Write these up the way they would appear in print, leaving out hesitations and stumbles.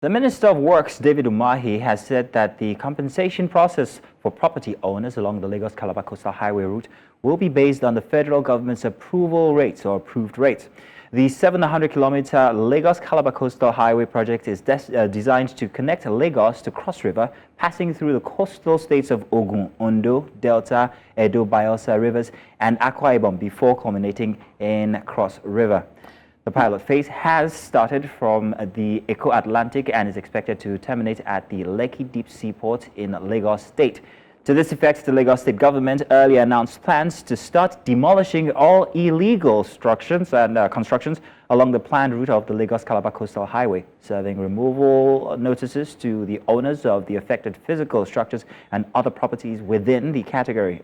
The Minister of Works, David Umahi, has said that the compensation process for property owners along the Lagos-Calabar Coastal Highway route will be based on the federal government's approval rates or approved rates. The 700-kilometer Lagos-Calabar Coastal Highway project is designed to connect Lagos to Cross River, passing through the coastal states of Ogun, Ondo, Delta, Edo, Bayelsa rivers, and Akwa Ibom before culminating in Cross River. The pilot phase has started from the Eco-Atlantic and is expected to terminate at the Lekki Deep Seaport in Lagos State. To this effect, the Lagos State government earlier announced plans to start demolishing all illegal structures and constructions along the planned route of the Lagos-Calabar Coastal Highway, serving removal notices to the owners of the affected physical structures and other properties within the category.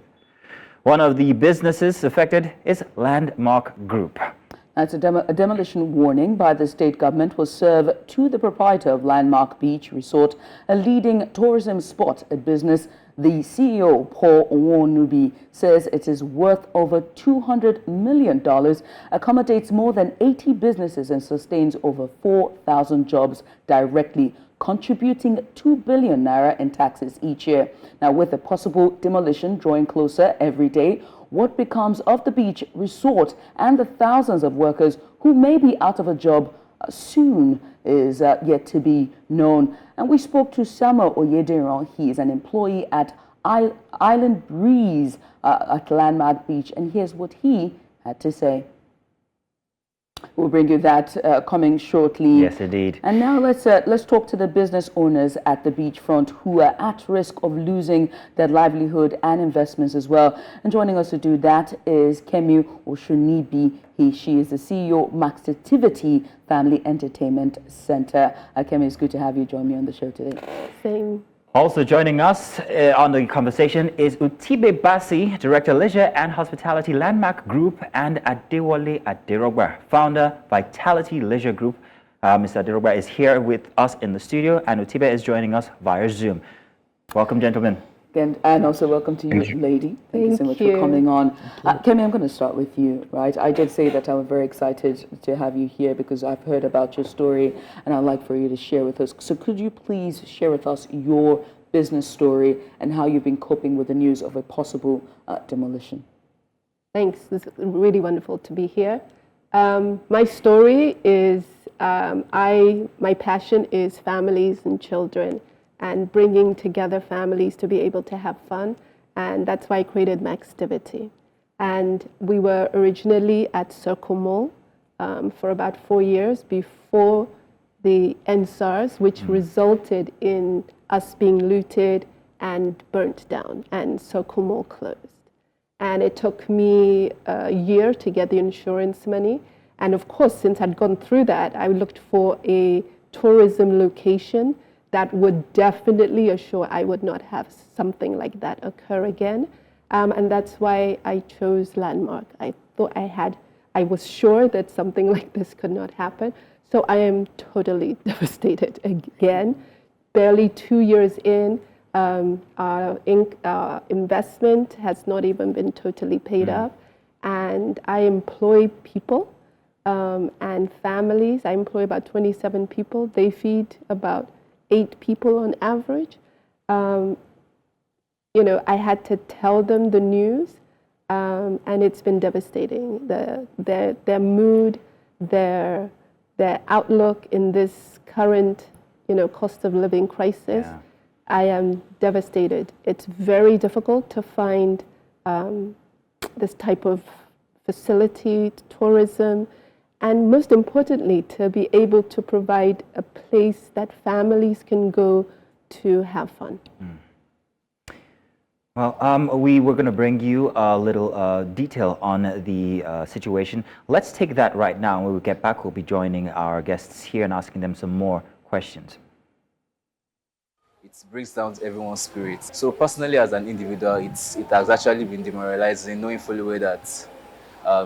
One of the businesses affected is Landmark Group. That's a demolition warning by the state government will serve to the proprietor of Landmark Beach Resort, a leading tourism spot at business. The CEO, Paul Osinibi, says it is worth over $200 million, accommodates more than 80 businesses and sustains over 4,000 jobs directly, contributing 2 billion naira in taxes each year. Now, with the possible demolition drawing closer every day, what becomes of the beach resort and the thousands of workers who may be out of a job soon is yet to be known. And we spoke to Samuel Oyediran. He is an employee at Island Breeze at Landmark Beach, and here's what he had to say. We'll bring you that coming shortly. Yes, indeed. And now let's talk to the business owners at the beachfront who are at risk of losing their livelihood and investments as well. And joining us to do that is Kemi Osinibi. She is the CEO of Maxtivity Family Entertainment Center. Kemi, it's good to have you join me on the show today. Same. Also joining us on the conversation is Utibe Bassey, Director Leisure and Hospitality Landmark Group, and Adewale Aderogba, Founder Vitality Leisure Group. Mr. Aderogba is here with us in the studio, and Utibe is joining us via Zoom. Welcome, gentlemen. And also welcome to you, lady. Thank you so much for coming on. Kemi, I'm going to start with you, right? I did say that I'm very excited to have you here because I've heard about your story and I'd like for you to share with us. So could you please share with us your business story and how you've been coping with the news of a possible demolition? Thanks. It's really wonderful to be here. My story is, my passion is families and children, and bringing together families to be able to have fun. And that's why I created Maxtivity. And we were originally at Circle Mall for about 4 years before the NSARS, which resulted in us being looted and burnt down, and Circle Mall closed. And it took me a year to get the insurance money. And of course, since I'd gone through that, I looked for a tourism location that would definitely assure I would not have something like that occur again. And that's why I chose Landmark. I thought I was sure that something like this could not happen. So I am totally devastated again. Barely 2 years in, our investment has not even been totally paid up. And I employ people and families. I employ about 27 people. They feed about 8 people on average. You know, I had to tell them the news, and it's been devastating. Their mood, their outlook in this current, cost of living crisis. Yeah. I am devastated. It's very difficult to find this type of facility, tourism, and most importantly, to be able to provide a place that families can go to have fun. Well, we were going to bring you a little detail on the situation. Let's take that right now. When we get back, we'll be joining our guests here and asking them some more questions. It breaks down everyone's spirit. So personally, as an individual, it has actually been demoralizing, knowing fully well that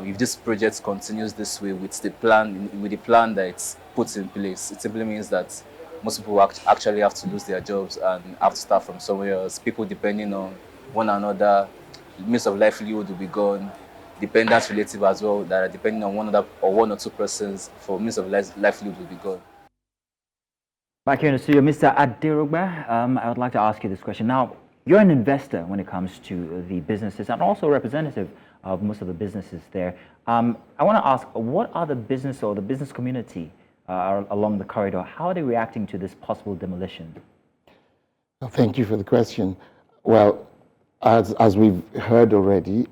if this project continues this way with the plan that it's put in place, it simply means that most people actually have to lose their jobs and have to start from somewhere else. People depending on one another, means of livelihood will be gone. Dependents relative as well that are depending on one or two persons for means of livelihood will be gone. Back here in the studio, Mr. Adirugba, I would like to ask you this question. Now, you're an investor when it comes to the businesses and also a representative of most of the businesses there. I want to ask, what are the business or the business community along the corridor? How are they reacting to this possible demolition? Well, thank you for the question. Well, as we've heard already,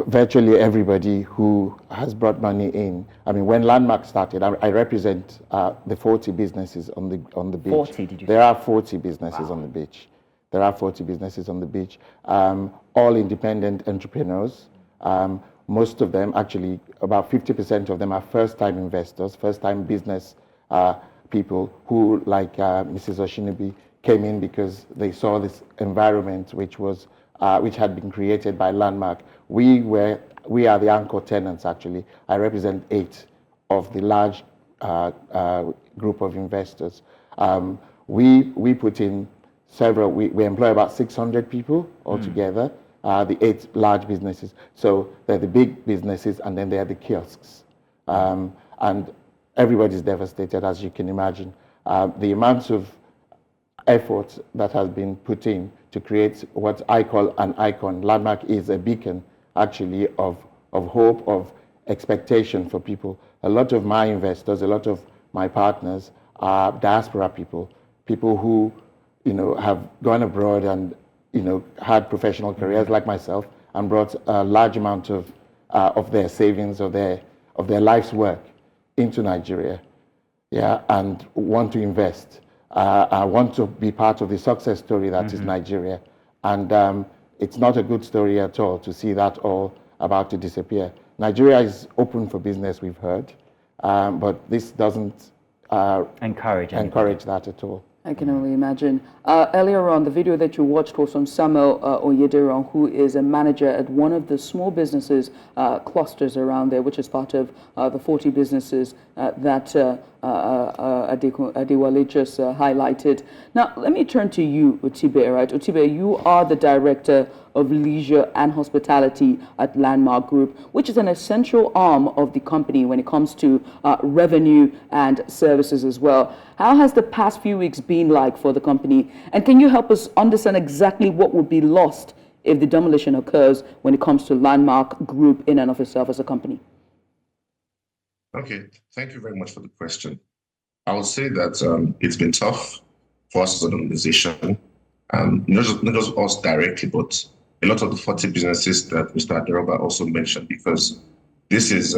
virtually everybody who has brought money in. I mean, when Landmark started, I represent the 40 businesses on the beach. 40, did you There say? are 40 businesses on the beach. There are 40 businesses on the beach, all independent entrepreneurs. Most of them, actually, about 50% of them are first-time investors, first-time business people who, like Mrs. Osinibi, came in because they saw this environment which had been created by Landmark. We are the anchor tenants, actually. I represent 8 of the large group of investors. We put in several, we employ about 600 people altogether, the 8 large businesses. So they're the big businesses, and then they're the kiosks. And everybody's devastated, as you can imagine. The amounts of effort that has been put in to create what I call an icon. Landmark is a beacon, actually, of hope, of expectation for people. A lot of my investors, a lot of my partners are diaspora people who, have gone abroad and, had professional careers like myself and brought a large amount of their savings, of their life's work into Nigeria, and want to invest. I want to be part of the success story that is Nigeria. And it's not a good story at all to see that all about to disappear. Nigeria is open for business, we've heard, but this doesn't encourage that at all. I can only imagine. Earlier on, the video that you watched was from Samuel Oyederon, who is a manager at one of the small businesses clusters around there, which is part of the 40 businesses that Adewale just highlighted. Now, let me turn to you, Utibe, right? Utibe, you are the director of leisure and hospitality at Landmark Group, which is an essential arm of the company when it comes to revenue and services as well. How has the past few weeks been like for the company? And can you help us understand exactly what would be lost if the demolition occurs when it comes to Landmark Group in and of itself as a company? Okay, thank you very much for the question. I would say that it's been tough for us as an organization, not just us directly, but a lot of the 40 businesses that Mr. Adirugba also mentioned, because this is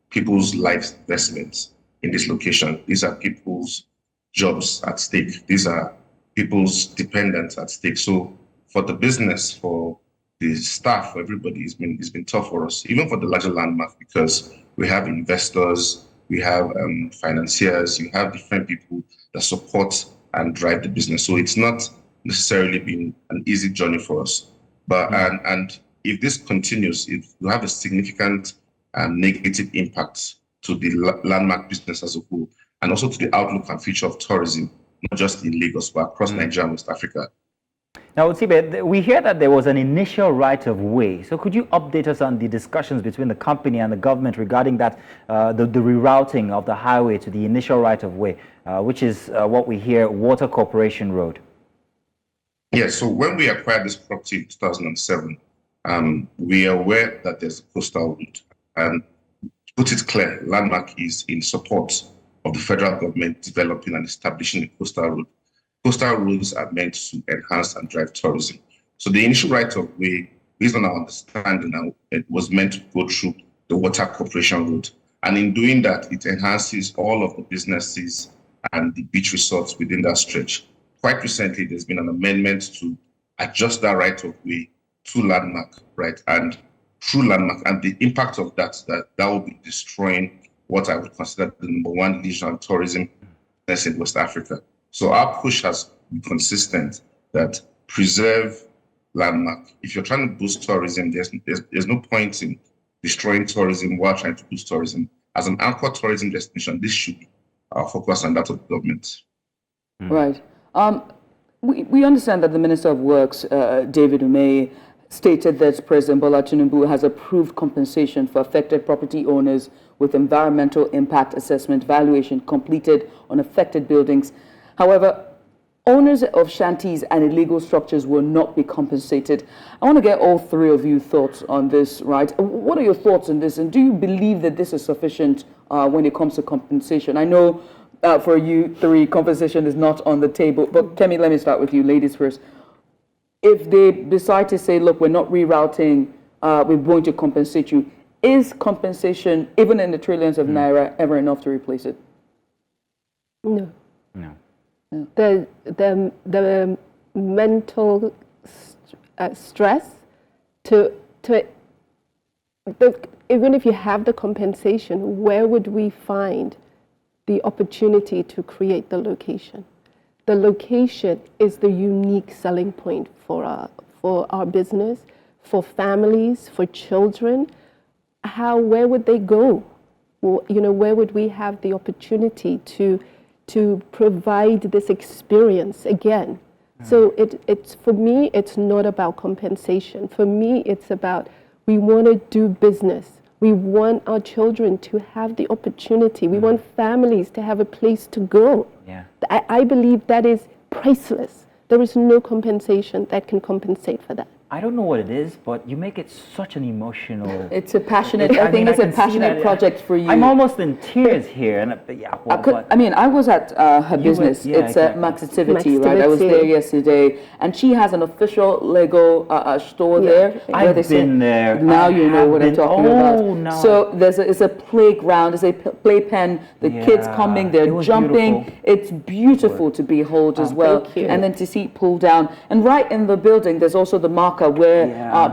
people's life investments in this location. These are people's jobs at stake. These are people's dependents at stake. So for the business, for the staff, for everybody, it's been tough for us, even for the larger Landmark, because we have investors, we have financiers, you have different people that support and drive the business. So it's not necessarily been an easy journey for us. But and if this continues, it will have a significant negative impact to the Landmark business as a whole, and also to the outlook and future of tourism, not just in Lagos, but across Nigeria and West Africa. Now, Utibe, we hear that there was an initial right of way. So could you update us on the discussions between the company and the government regarding that, the rerouting of the highway to the initial right of way, which is what we hear, Water Corporation Road? Yes, so when we acquired this property in 2007, we are aware that there's a coastal route. And to put it clear, Landmark is in support of the federal government developing and establishing a coastal route. Coastal roads are meant to enhance and drive tourism. So the initial right of way, based on our understanding, it was meant to go through the Water Corporation route. And in doing that, it enhances all of the businesses and the beach resorts within that stretch. Quite recently, there's been an amendment to adjust that right of way to Landmark, right? And through Landmark, and the impact of that will be destroying what I would consider the #1 leisure and tourism business in West Africa. So our push has been consistent that preserve Landmark. If you're trying to boost tourism, there's no point in destroying tourism while trying to boost tourism. As an anchor tourism destination, this should be our focus on that of the government. Right. We understand that the Minister of Works, David Umahi, stated that President Bola Tinubu has approved compensation for affected property owners with environmental impact assessment valuation completed on affected buildings. However, owners of shanties and illegal structures will not be compensated. I want to get all three of you thoughts on this, right? What are your thoughts on this, and do you believe that this is sufficient when it comes to compensation? I know for you three, compensation is not on the table, but Kemi, let me start with you, ladies first. If they decide to say, look, we're not rerouting, we're going to compensate you, is compensation, even in the trillions of naira, ever enough to replace it? No. No. The mental stress even if you have the compensation, where would we find the opportunity to create the location? The location is the unique selling point for our business, for families, for children. Where would they go? Well, where would we have the opportunity to provide this experience again? So it's for me, it's not about compensation. For me, it's about we want to do business. We want our children to have the opportunity. We want families to have a place to go. Yeah. I believe that is priceless. There is no compensation that can compensate for that. I don't know what it is, but you make it such an emotional. It's a passionate. I think it's a passionate project for you. I'm almost in tears here, and I was at her business. It's Maxtivity, right? I was there yesterday, and she has an official Lego store there. I've been there. Now you know what I'm talking about. No. So it's a playground. It's a playpen. The kids coming, they're jumping. Beautiful. It's beautiful to behold as well. And then to see it pull down. And right in the building, there's also the marker where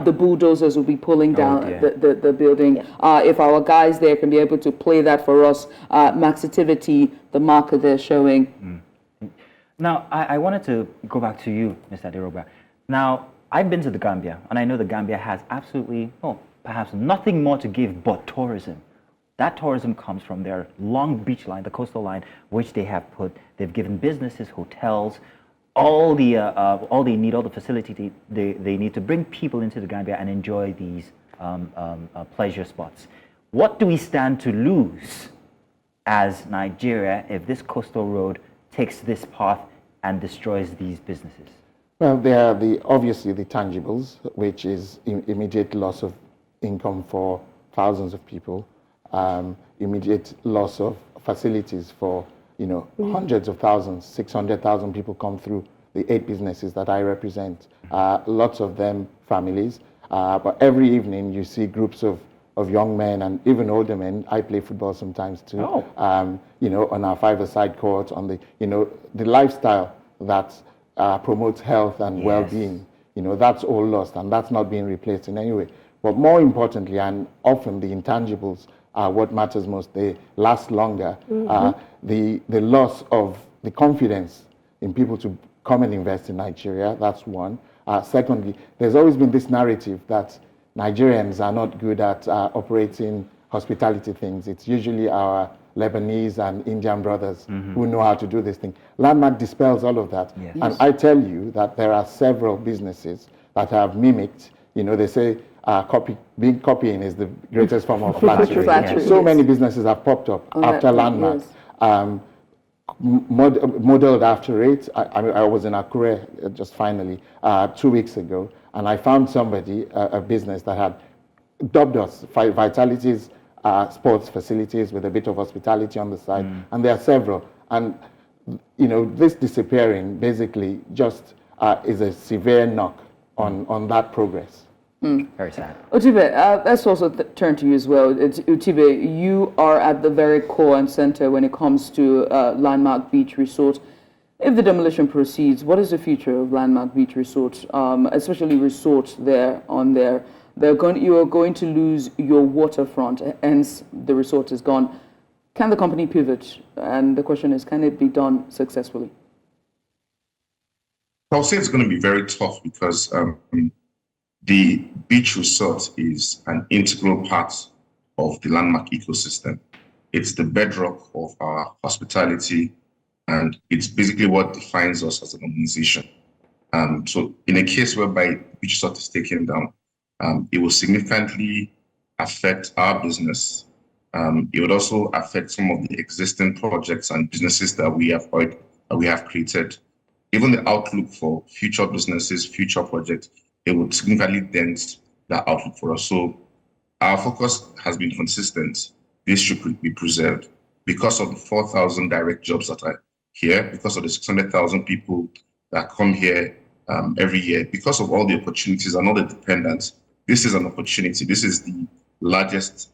the bulldozers will be pulling down the building. If our guys there can be able to play that for us, Maxtivity, the marker they're showing. Now, I wanted to go back to you, Mr. Adiroba. Now, I've been to the Gambia, and I know the Gambia has absolutely, perhaps nothing more to give but tourism. That tourism comes from their long beach line, the coastal line, which they've given businesses, hotels, all they need, all the facility they need to bring people into the Gambia and enjoy these pleasure spots. What do we stand to lose as Nigeria if this coastal road takes this path and destroys these businesses? Well, there are obviously the tangibles, which is immediate loss of income for thousands of people, immediate loss of facilities for hundreds of thousands, 600,000 people come through the 8 businesses that I represent. Lots of them families. But every evening you see groups of young men and even older men. I play football sometimes too. On our 5-a-side court, on the lifestyle that promotes health and well-being. That's all lost, and that's not being replaced in any way. But more importantly, and often the intangibles are what matters most. They last longer. The loss of the confidence in people to come and invest in Nigeria, that's one. Secondly, there's always been this narrative that Nigerians are not good at operating hospitality things. It's usually our Lebanese and Indian brothers who know how to do this thing. Landmark dispels all of that. Yes. And I tell you that there are several businesses that have mimicked, they say copying is the greatest form of flattery. So many businesses have popped up after Landmark. Modeled after it. I was in Akure just finally 2 weeks ago, and I found somebody, a business that had dubbed us Vitality's sports facilities with a bit of hospitality on the side, and there are several. And this disappearing basically just is a severe knock on that progress. Very sad. Utibe, let's also turn to you as well. Utibe, you are at the very core and center when it comes to Landmark Beach Resort. If the demolition proceeds, what is the future of Landmark Beach Resort, especially resorts there on there? You are going to lose your waterfront, hence the resort is gone. Can the company pivot? And the question is, can it be done successfully? I'll say it's going to be very tough because the beach resort is an integral part of the Landmark ecosystem. It's the bedrock of our hospitality, and it's basically what defines us as an organization. So in a case whereby beach resort is taken down, it will significantly affect our business. It would also affect some of the existing projects and businesses that we have created. Even the outlook for future businesses, future projects, it would significantly dent that outlook for us. So our focus has been consistent. This should be preserved because of the 4,000 direct jobs that are here, because of the 600,000 people that come here every year, because of all the opportunities and all the dependents. This is an opportunity. This is the largest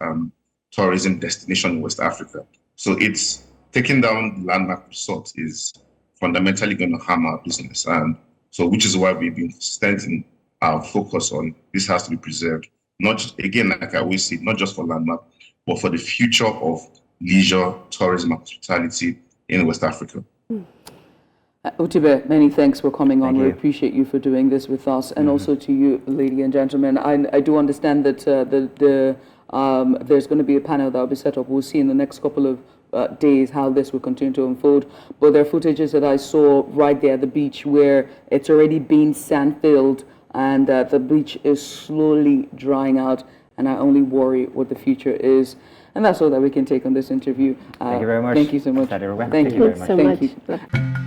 tourism destination in West Africa. So it's taking down the landmark resort is fundamentally going to harm our business. And so, which is why we've been consistent in our focus on this has to be preserved. Not just, again, like I always say, not just for landmark, but for the future of leisure, tourism, and hospitality in West Africa. Utibe, many thanks for coming on. Thank We you. appreciate you for doing this with us, and also to you, ladies and gentlemen. I do understand that there's going to be a panel that will be set up. We'll see in the next couple of days how this will continue to unfold. But there are footages that I saw right there at the beach where it's already been sand-filled and the beach is slowly drying out, and I only worry what the future is. And that's all that we can take on this interview. Thank you very much. Thank you so much. Thank you very much. Thank you. Thanks so Thank much. you.